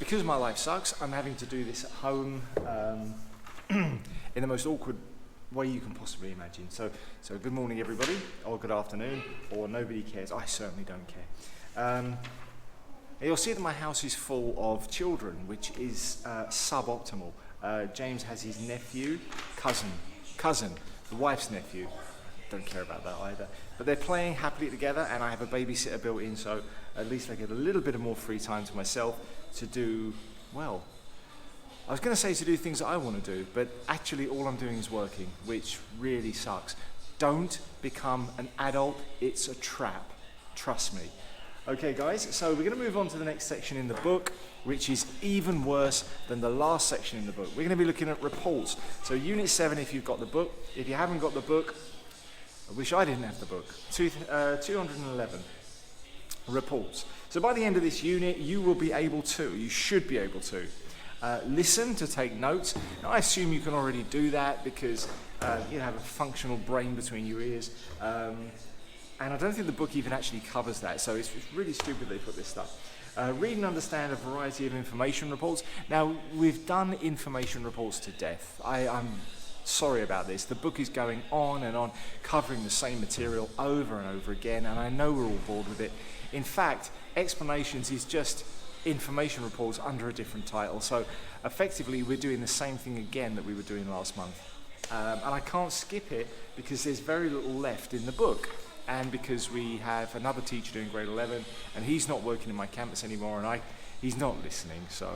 because my life sucks, I'm having to do this at home in the most awkward way you can possibly imagine. So good morning everybody, or good afternoon, or nobody cares. I certainly don't care. You'll see that my house is full of children, which is suboptimal. James has his nephew, cousin, the wife's nephew. Don't care about that either. But they're playing happily together, and I have a babysitter built in, so at least I get a little bit of more free time to myself to do, well, I was going to say to do things that I want to do, but actually all I'm doing is working, which really sucks. Don't become an adult, it's a trap. Trust me. Okay guys, so we're going to move on to the next section in the book, which is even worse than the last section in the book. We're going to be looking at reports. So Unit 7 if you've got the book. If you haven't got the book, I wish I didn't have the book. 211 reports. So by the end of this unit, you should be able to listen to take notes. Now, I assume you can already do that because you have a functional brain between your ears. And I don't think the book even actually covers that, so it's really stupid they put this stuff. Read and understand a variety of information reports. Now, we've done information reports to death. I'm sorry about this. The book is going on and on, covering the same material over and over again, and I know we're all bored with it. In fact, explanations is just information reports under a different title, so effectively we're doing the same thing again that we were doing last month. And I can't skip it because there's very little left in the book. And because we have another teacher doing grade 11, and he's not working in my campus anymore, and he's not listening, so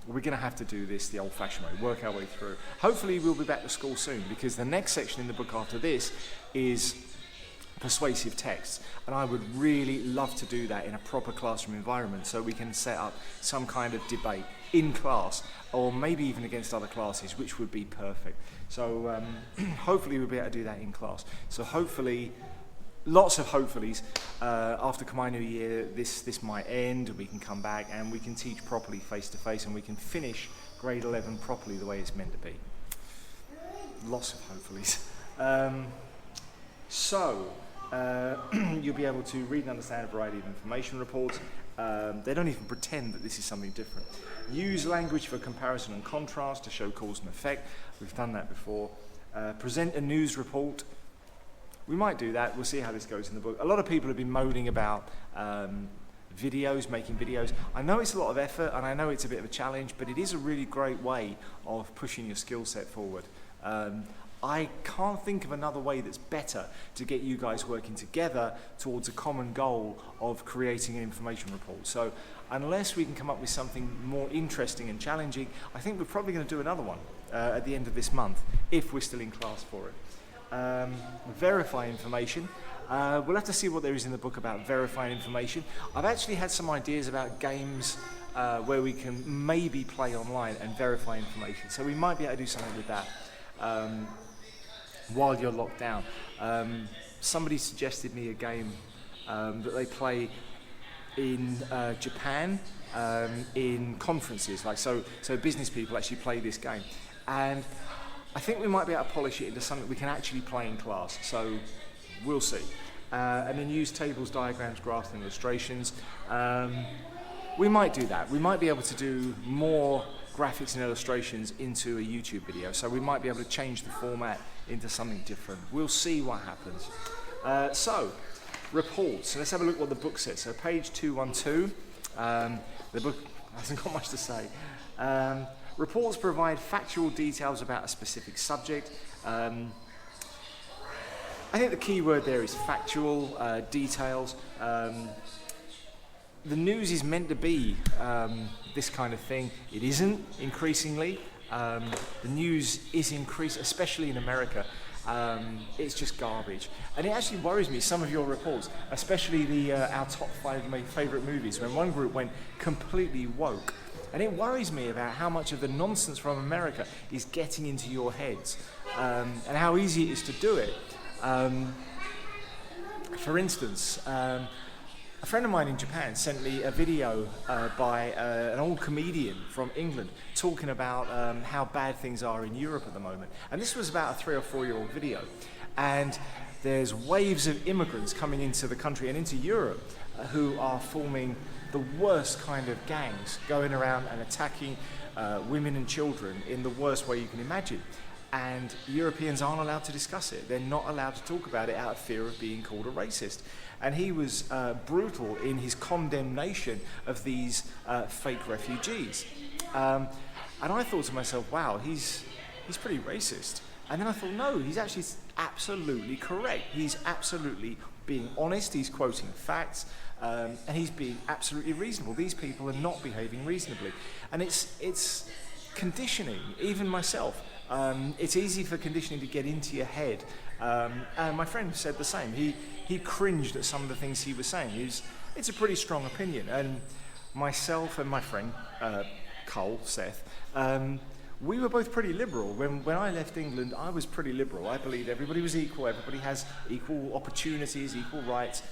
we're going to have to do this the old-fashioned way, work our way through. Hopefully we'll be back to school soon, because the next section in the book after this is persuasive texts, and I would really love to do that in a proper classroom environment so we can set up some kind of debate in class, or maybe even against other classes, which would be perfect. So hopefully we'll be able to do that in class. So hopefully, lots of hopefullys, after Khmer New Year, this might end, and we can come back and we can teach properly face to face, and we can finish grade 11 properly the way it's meant to be. Lots of hopefullys. You'll be able to read and understand a variety of information reports. They don't even pretend that this is something different. Use language for comparison and contrast to show cause and effect. We've done that before. Present a news report. We might do that. We'll see how this goes in the book. A lot of people have been moaning about videos, making videos. I know it's a lot of effort, and I know it's a bit of a challenge, but it is a really great way of pushing your skill set forward. I can't think of another way that's better to get you guys working together towards a common goal of creating an information report. So unless we can come up with something more interesting and challenging, I think we're probably going to do another one at the end of this month, if we're still in class for it. Verify information. We'll have to see what there is in the book about verifying information. I've actually had some ideas about games where we can maybe play online and verify information. So we might be able to do something with that. While you're locked down. Somebody suggested me a game that they play in Japan in conferences, so business people actually play this game, and I think we might be able to polish it into something we can actually play in class, so we'll see. And then use tables, diagrams, graphs and illustrations. We might do that. We might be able to do more graphics and illustrations into a YouTube video, so we might be able to change the format into something different. We'll see what happens. So, reports. So let's have a look what the book says. So page 212, the book hasn't got much to say. Reports provide factual details about a specific subject. I think the key word there is factual details. The news is meant to be this kind of thing. It isn't, increasingly. The news is increased, especially in America. It's just garbage. And it actually worries me, some of your reports, especially our top 5 favourite movies, when one group went completely woke. And it worries me about how much of the nonsense from America is getting into your heads, and how easy it is to do it. For instance, a friend of mine in Japan sent me a video by an old comedian from England talking about how bad things are in Europe at the moment. And this was about a 3 or 4 year old video. And there's waves of immigrants coming into the country and into Europe who are forming the worst kind of gangs going around and attacking women and children in the worst way you can imagine. And Europeans aren't allowed to discuss it. They're not allowed to talk about it out of fear of being called a racist. And he was brutal in his condemnation of these fake refugees. And I thought to myself, wow, he's pretty racist. And then I thought, no, he's actually absolutely correct. He's absolutely being honest, he's quoting facts, and he's being absolutely reasonable. These people are not behaving reasonably. And it's conditioning, even myself. It's easy for conditioning to get into your head. And my friend said the same. He cringed at some of the things he was saying. It's a pretty strong opinion. And myself and my friend, Cole, Seth, we were both pretty liberal. When I left England, I was pretty liberal. I believed everybody was equal, everybody has equal opportunities, equal rights.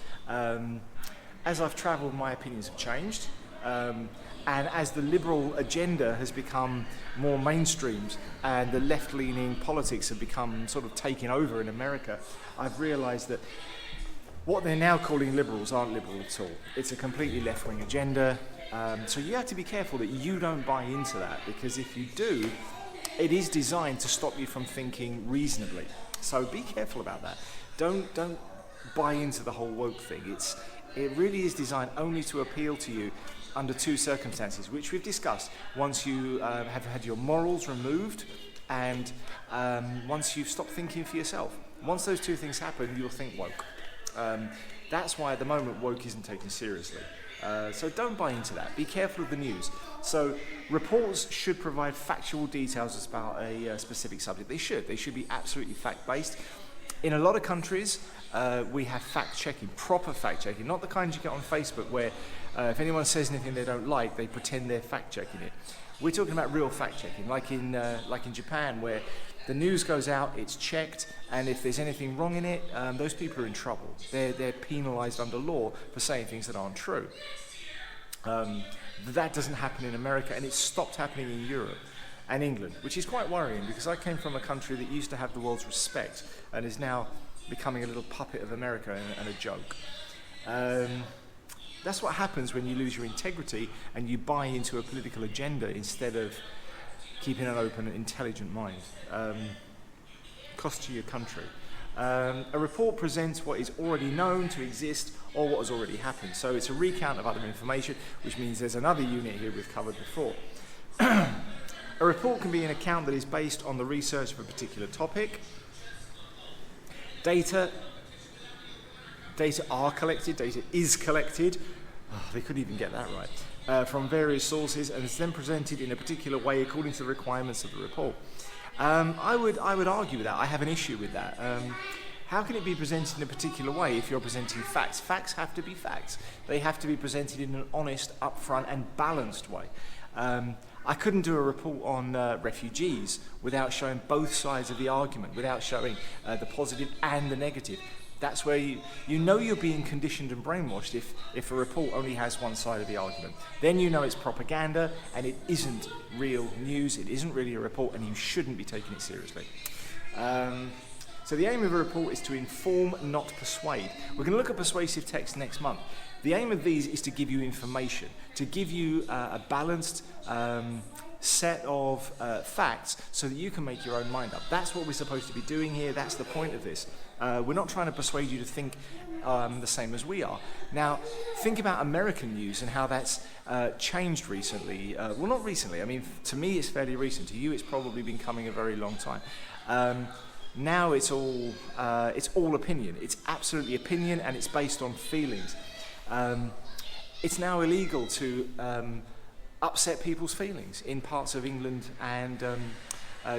As I've travelled, my opinions have changed. And as the liberal agenda has become more mainstreamed and the left-leaning politics have become sort of taken over in America, I've realised that what they're now calling liberals aren't liberal at all. It's a completely left-wing agenda. So you have to be careful that you don't buy into that, because if you do, it is designed to stop you from thinking reasonably. So be careful about that. Don't buy into the whole woke thing. It really is designed only to appeal to you under two circumstances, which we've discussed. Once you have had your morals removed, and once you've stopped thinking for yourself. Once those two things happen, you'll think woke. That's why at the moment woke isn't taken seriously. So don't buy into that. Be careful of the news. So reports should provide factual details about a specific subject. They should be absolutely fact-based. In a lot of countries, we have fact-checking, proper fact-checking, not the kind you get on Facebook where if anyone says anything they don't like, they pretend they're fact-checking it. We're talking about real fact-checking, like in Japan, where the news goes out, it's checked, and if there's anything wrong in it, those people are in trouble. They're penalised under law for saying things that aren't true. That doesn't happen in America, and it's stopped happening in Europe and England, which is quite worrying, because I came from a country that used to have the world's respect and is now becoming a little puppet of America and a joke. That's what happens when you lose your integrity and you buy into a political agenda instead of keeping an open and intelligent mind. Cost to your country. A report presents what is already known to exist or what has already happened. So it's a recount of other information, which means there's another unit here we've covered before. A report can be an account that is based on the research of a particular topic. Data are collected, data is collected, they couldn't even get that right, from various sources, and is then presented in a particular way according to the requirements of the report. I would argue with that. I have an issue with that. How can it be presented in a particular way if you're presenting facts? Facts have to be facts. They have to be presented in an honest, upfront and balanced way. I couldn't do a report on refugees without showing both sides of the argument, without showing the positive and the negative. That's where you know you're being conditioned and brainwashed if a report only has one side of the argument. Then you know it's propaganda and it isn't real news, it isn't really a report, and you shouldn't be taking it seriously. So the aim of a report is to inform, not persuade. We're going to look at persuasive text next month. The aim of these is to give you information, to give you a balanced set of facts so that you can make your own mind up. That's what we're supposed to be doing here. That's the point of this. We're not trying to persuade you to think the same as we are. Now, think about American news and how that's changed recently. Well, not recently. I mean, to me, it's fairly recent. To you, it's probably been coming a very long time. Now it's all opinion. It's absolutely opinion, and it's based on feelings. It's now illegal to upset people's feelings in parts of England and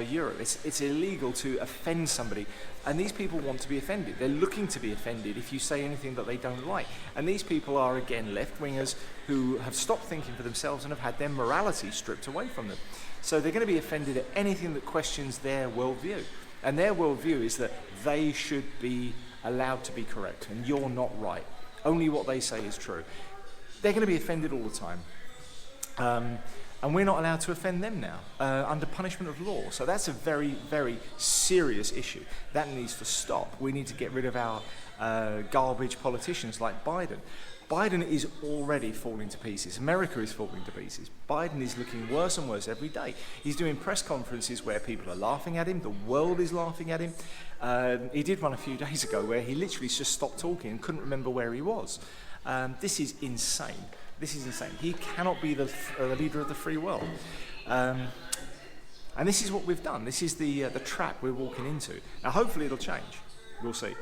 Europe. It's illegal to offend somebody, and these people want to be offended. They're looking to be offended if you say anything that they don't like. And these people are, again, left-wingers who have stopped thinking for themselves and have had their morality stripped away from them. So they're going to be offended at anything that questions their worldview. And their worldview is that they should be allowed to be correct, and you're not right. Only what they say is true. They're going to be offended all the time. And we're not allowed to offend them now under punishment of law. So that's a very, very serious issue. That needs to stop. We need to get rid of our garbage politicians like Biden. Biden is already falling to pieces. America is falling to pieces. Biden is looking worse and worse every day. He's doing press conferences where people are laughing at him. The world is laughing at him. He did one a few days ago where he literally just stopped talking and couldn't remember where he was. This is insane. This is insane. He cannot be the leader of the free world. And this is what we've done. This is the trap we're walking into. Now, hopefully it'll change. We'll see.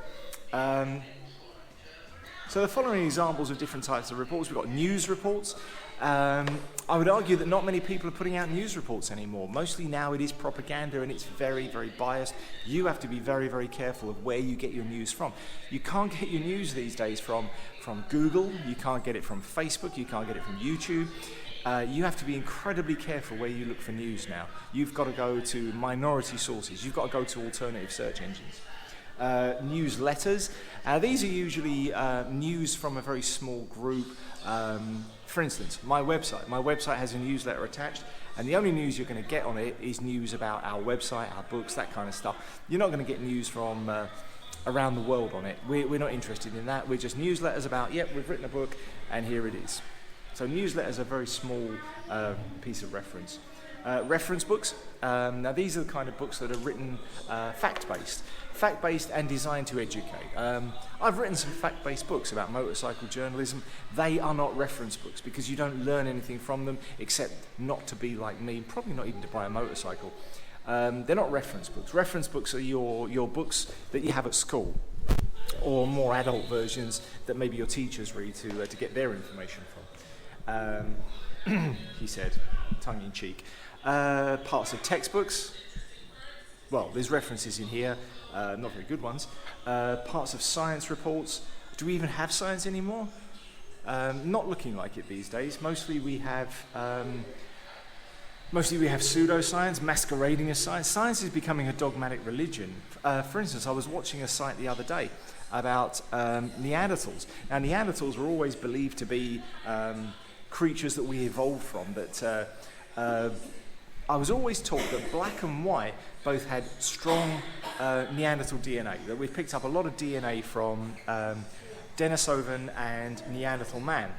So the following examples of different types of reports. We've got news reports. I would argue that not many people are putting out news reports anymore. Mostly now it is propaganda and it's very, very biased. You have to be very, very careful of where you get your news from. You can't get your news these days from Google. You can't get it from Facebook. You can't get it from YouTube. You have to be incredibly careful where you look for news now. You've got to go to minority sources. You've got to go to alternative search engines. Newsletters. These are usually news from a very small group. For instance, my website has a newsletter attached, and the only news you're going to get on it is news about our website, our books, that kind of stuff. You're not going to get news from around the world on it. We're not interested in that. We're just newsletters about, yep, we've written a book, and here it is. So newsletters are a very small piece of reference. Reference books. Now these are the kind of books that are written fact-based and designed to educate. I've written some fact-based books about motorcycle journalism. They are not reference books because you don't learn anything from them except not to be like me, probably not even to buy a motorcycle. They're not reference books. Reference books are your books that you have at school, or more adult versions that maybe your teachers read to get their information from. He said, tongue in cheek. Parts of textbooks, well, there's references in here, not very good ones. Parts of science reports. Do we even have science anymore? Not looking like it these days. Mostly we have pseudoscience masquerading as science. Science is becoming a dogmatic religion. For instance, I was watching a site the other day about Neanderthals. Now, Neanderthals were always believed to be creatures that we evolved from, that I was always taught that black and white both had strong Neanderthal DNA, that we've picked up a lot of DNA from Denisovan and Neanderthal man.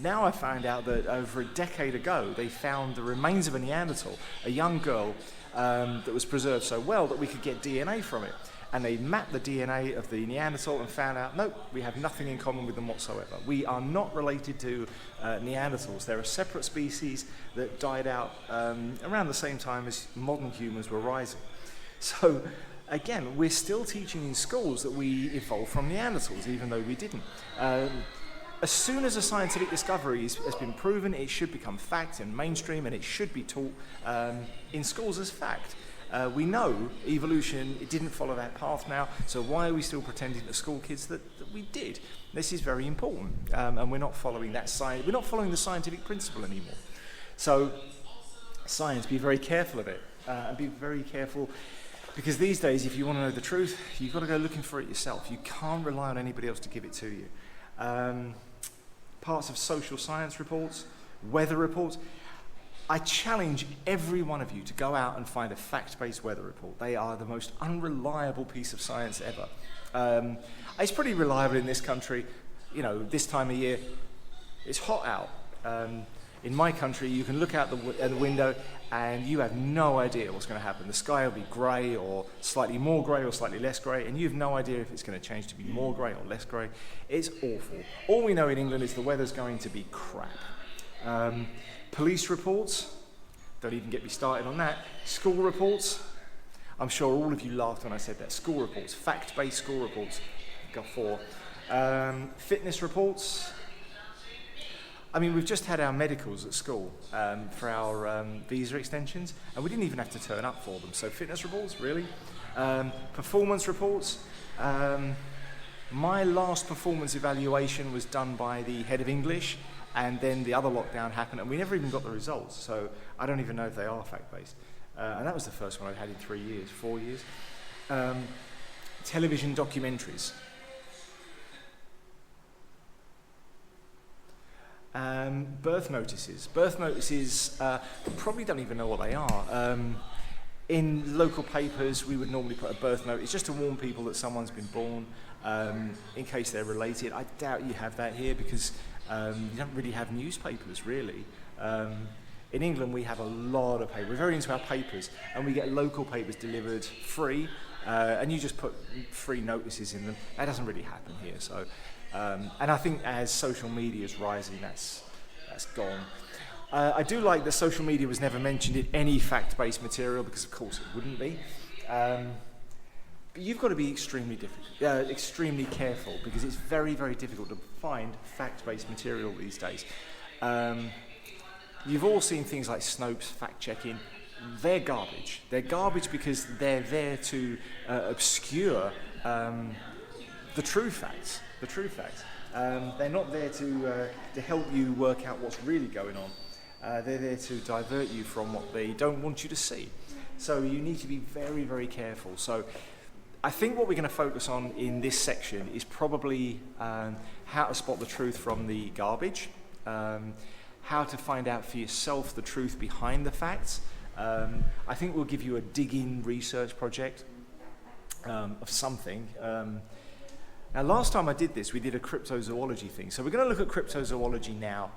Now I found out that over a decade ago they found the remains of a Neanderthal, a young girl that was preserved so well that we could get DNA from it. And they mapped the DNA of the Neanderthal and found out, nope, we have nothing in common with them whatsoever. We are not related to Neanderthals. They're a separate species that died out around the same time as modern humans were rising. So, again, we're still teaching in schools that we evolved from Neanderthals, even though we didn't. As soon as a scientific discovery has been proven, it should become fact and mainstream, and it should be taught in schools as fact. We know evolution, it didn't follow that path now, so why are we still pretending to school kids that we did? This is very important, and we're not following that we're not following the scientific principle anymore. So, science, be very careful of it, and be very careful, because these days, if you want to know the truth, you've got to go looking for it yourself. You can't rely on anybody else to give it to you. Parts of social science reports, weather reports. I challenge every one of you to go out and find a fact-based weather report. They are the most unreliable piece of science ever. It's pretty reliable in this country. You know, this time of year, it's hot out. In my country, you can look out the window and you have no idea what's going to happen. The sky will be grey or slightly more grey or slightly less grey, and you have no idea if it's going to change to be more grey or less grey. It's awful. All we know in England is the weather's going to be crap. Police reports, don't even get me started on that. School reports, I'm sure all of you laughed when I said that. School reports, fact-based school reports, got 4. Fitness reports. I mean, we've just had our medicals at school for our visa extensions, and we didn't even have to turn up for them. So fitness reports, really? Performance reports. My last performance evaluation was done by the head of English, and then the other lockdown happened, and we never even got the results. So I don't even know if they are fact-based. And that was the first one I'd had in 4 years. Television documentaries. Birth notices. Birth notices, probably don't even know what they are. In local papers, we would normally put a birth notice just to warn people that someone's been born, in case they're related. I doubt you have that here because you don't really have newspapers, really. In England, we have a lot of paper. We're very into our papers, and we get local papers delivered free, and you just put free notices in them. That doesn't really happen here. So, and I think as social media is rising, that's gone. I do like that social media was never mentioned in any fact-based material, because of course it wouldn't be. But you've got to be extremely careful, because it's very, very difficult to find fact-based material these days. You've all seen things like Snopes fact-checking. They're garbage. They're garbage because they're there to obscure the true facts. The true facts. They're not there to help you work out what's really going on. They're there to divert you from what they don't want you to see. So you need to be very, very careful. So I think what we're going to focus on in this section is probably how to spot the truth from the garbage, how to find out for yourself the truth behind the facts. I think we'll give you a dig-in research project of something. Now, last time I did this, we did a cryptozoology thing. So we're going to look at cryptozoology now,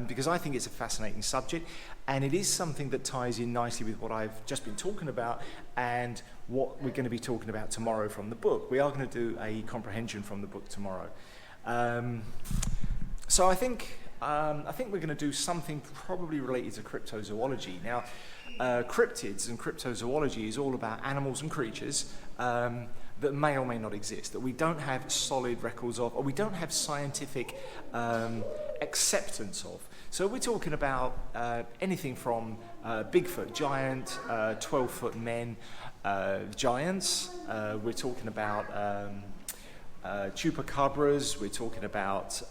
because I think it's a fascinating subject, and it is something that ties in nicely with what I've just been talking about and what we're going to be talking about tomorrow from the book. We are going to do a comprehension from the book tomorrow. So I think we're going to do something probably related to cryptozoology. Now, cryptids and cryptozoology is all about animals and creatures that may or may not exist, that we don't have solid records of, or we don't have scientific acceptance of. So we're talking about anything from Bigfoot giant, 12-foot men giants. We're talking about chupacabras. We're talking about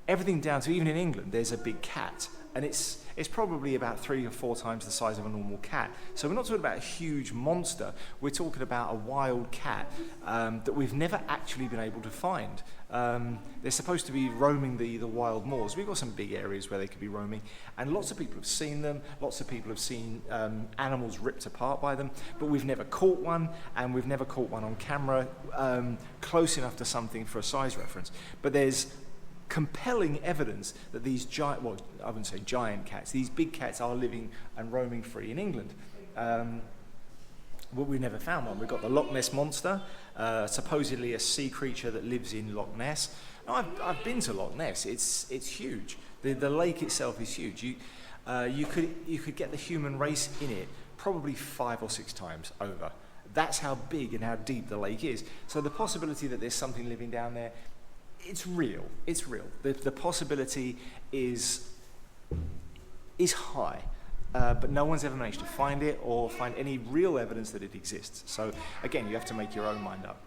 everything down to, even in England, there's a big cat. And it's probably about 3 or 4 times the size of a normal cat. So we're not talking about a huge monster. We're talking about a wild cat that we've never actually been able to find. They're supposed to be roaming the wild moors. We've got some big areas where they could be roaming, and lots of people have seen them. Lots of people have seen animals ripped apart by them, but we've never caught one, and we've never caught one on camera close enough to something for a size reference. But there's compelling evidence that these giant, well, I wouldn't say giant cats, these big cats are living and roaming free in England. Well, we've never found one. We've got the Loch Ness Monster, supposedly a sea creature that lives in Loch Ness. Now, I've been to Loch Ness. It's huge. The lake itself is huge. You could get the human race in it probably 5 or 6 times over. That's how big and how deep the lake is. So the possibility that there's something living down there, it's real. It's real. The possibility is high, but no one's ever managed to find it or find any real evidence that it exists. So again, you have to make your own mind up.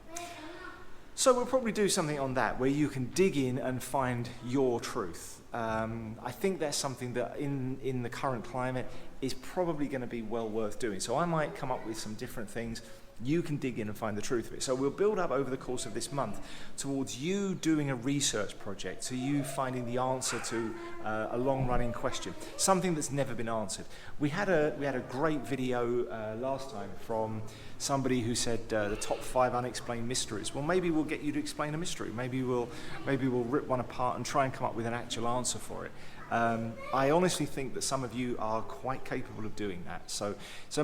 So we'll probably do something on that where you can dig in and find your truth. I think that's something that in the current climate is probably going to be well worth doing. So I might come up with some different things. You can dig in and find the truth of it. So we'll build up over the course of this month towards you doing a research project, to you finding the answer to a long-running question, something that's never been answered. We had a great video last time from somebody who said the top 5 unexplained mysteries. Well, maybe we'll get you to explain a mystery. Maybe we'll rip one apart and try and come up with an actual answer for it. I honestly think that some of you are quite capable of doing that. So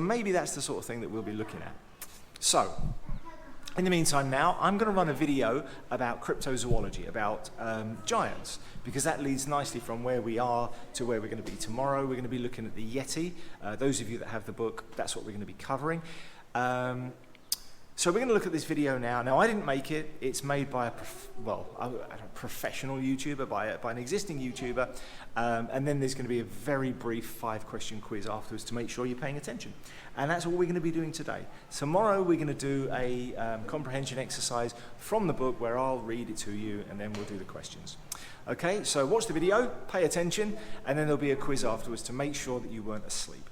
maybe that's the sort of thing that we'll be looking at. So, in the meantime now, I'm going to run a video about cryptozoology, about giants, because that leads nicely from where we are to where we're going to be tomorrow. We're going to be looking at the Yeti. Those of you that have the book, that's what we're going to be covering. So we're going to look at this video now. Now, I didn't make it. It's made by a professional YouTuber, by an existing YouTuber. And then there's going to be a very brief 5-question quiz afterwards to make sure you're paying attention. And that's all we're going to be doing today. Tomorrow, we're going to do a comprehension exercise from the book where I'll read it to you, and then we'll do the questions. Okay, so watch the video, pay attention, and then there'll be a quiz afterwards to make sure that you weren't asleep.